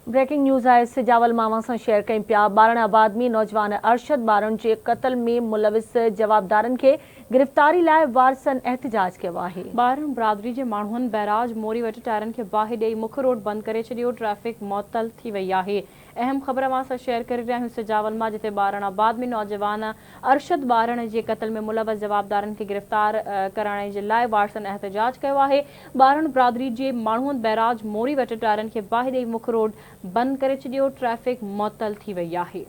Breaking news आहे सिजावल मामा सां शेयर कयूं पिया। बारण आबाद में नौजवान अरशद बारण जे क़त्ल में मुलविस जवाबदारनि खे गिरफ़्तारी लाइ वारसनि एहतिजाज कयो आहे। बारण बिरादरी जे माण्हुनि बैराज मोरी वटि टायरनि खे बाहि ॾेई मुख्य रोड बंदि करे छॾियो। ट्रैफ़िक मुअतल थी वई आहे। अहम ख़बर अवां सां शेयर करे रहिया आहियूं सिजावल मां, जिते बारण आबाद में नौजवान अरशद बारण जे क़त्ल में मुलविस जवाबदारनि खे गिरफ़्तार कराइण जे लाइ वारसनि एहतिजाज कयो आहे। बारण बिरादरी जे माण्हुनि बैराज मोरी वटि टायरनि खे बाहि ॾेई मुख्य रोड बंद करे छॾियो। ट्रैफ़िक मुअतल थी वई आहे।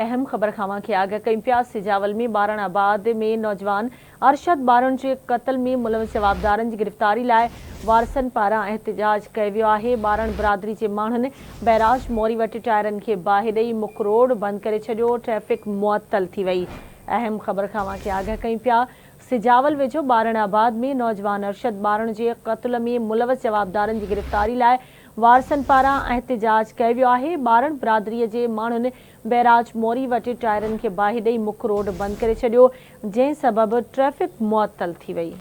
अहम ख़बर खां खे आगाह कयूं पिया। सिजावल में बारण आबाद में नौजवान अरशद बारण जे क़त्ल में मुलविस जवाबदारनि जी गिरफ़्तारी लाइ वारसनि पारां एहतिजाज कयो वियो आहे। बारण बिरादरी जे माण्हुनि बैराज मोरी वटि टायरनि खे बाहि ॾेई मुख्य रोड बंदि करे छॾियो। ट्रैफ़िक मुअतल थी वई। अहम ख़बर खां खे आगाह कयूं पिया। सिजावल वेझो बारण आबाद में नौजवान अरशद बारण जे क़त्ल में मुलविस जवाबदारनि जी गिरफ़्तारी लाइ वारसनि पारां एहतिजाज कयो वियो आहे। बारण बिरादरीअ जे माण्हुनि बैराज मोरी वटि टायरनि खे बाहि ॾेई मुख्य रोड बंदि करे छॾियो, जंहिं सबबि ट्रैफ़िक मुअतल थी वई।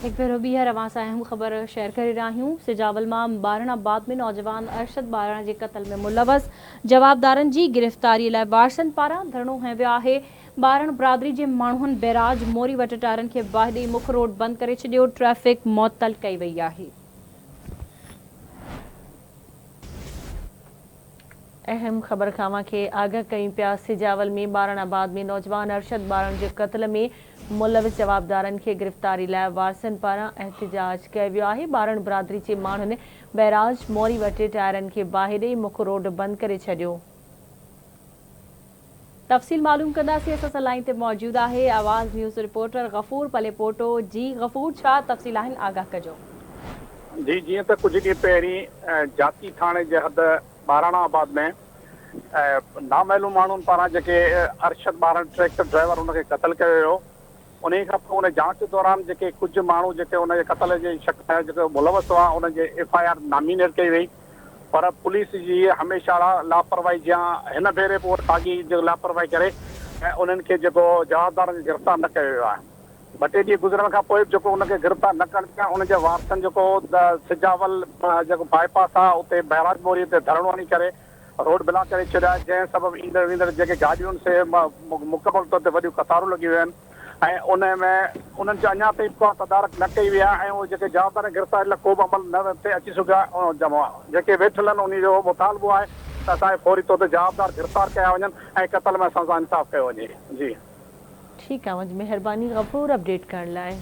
एक भेरो ॿीहर अवां सां अहम ख़बर शेयर करे रहिया आहियूं। सिजावल मां बारण आबाद में नौजवान अरशद बारण जे क़त्ल में मुलविस जवाबदारनि जी गिरफ़्तारीअ लाइ वारसनि पारां धरणो हंयो वियो आहे। बारण बिरादरी जे माण्हुनि बैराज मोरी वटि टायरनि खे बाहि ॾेई मुख्य रोड बंदि करे छॾियो। ट्रैफ़िक मुअतल कई वई आहे। अहम ख़बर खां खे आगाह कयूं पिया। सिजावल में बारण आबाद में नौजवान अरशद बारण जे क़त्ल में मुलविस जवाबदारनि खे गिरफ़्तारी लाइ वारसनि पारां एहतिजाज कयो वियो आहे। बारण बिरादरी जे माण्हुनि बैराज मोरी वटि टायरनि खे बाहि ॾेई मुख्य रोड बंदि करे छॾियो। तफ़सील मालूम कंदासीं। असां सां लाइन ते मौजूदु आहे आवाज़ न्यूज़ रिपोर्टर गफ़ूर पलेपोटो। जी गफ़ूर, छा तफ़सील आहिनि, आगाह कजो। जी, जीअं त कुझु ॾींहं पहिरीं जाती थाणे जे हद बाराणा आबाद में नामालूम माण्हुनि पारां जेके अरशद बारण ट्रैक्टर ड्राइवर हुनखे क़त्ल कयो वियो, उन खां पोइ उन जांच दौरान जेके कुझु माण्हू जेके हुनजे क़त्ल जे शक जेको मुलविस हुआ, उनजे FIR नामीनेट कई वई। पर पुलिस जी हमेशह लापरवाही जा हिन भेरे पोइ साॻी जो लापरवाही करे ऐं उन्हनि खे जेको जवाबदारनि खे गिरफ़्तार न कयो वियो आहे। ॿ टे ॾींहं गुज़रण खां पोइ जेको उनखे गिरफ़्तार न कनि पिया, उनजे वारसनि जेको सिजावल जेको बाईपास आहे उते बैराज मोरी ते धरणो हणी करे रोड ब्लॉक करे छॾिया, जंहिं सबबु ईंदड़ वेंदड़ जेके गाॾियुनि से मुकमल तौर ते वॾियूं कतारूं लॻी वियूं आहिनि ऐं उन में उन्हनि जो अञा ताईं को तदारक न कई वई आहे ऐं उहे जेके जवाबदार गिरफ़्तारी लाइ को बि अमल न ते अची सघिया। जेके वेठल आहिनि उन जो मुतालबो आहे त असांखे फौरी तौर ते जवाबदार गिरफ़्तार कया वञनि ऐं क़त्ल में असां सां इंसाफ़ कयो वञे। जी ठीकु आहे, मुंहिंजी महिरबानी गफ़ूर अपडेट करण लाइ।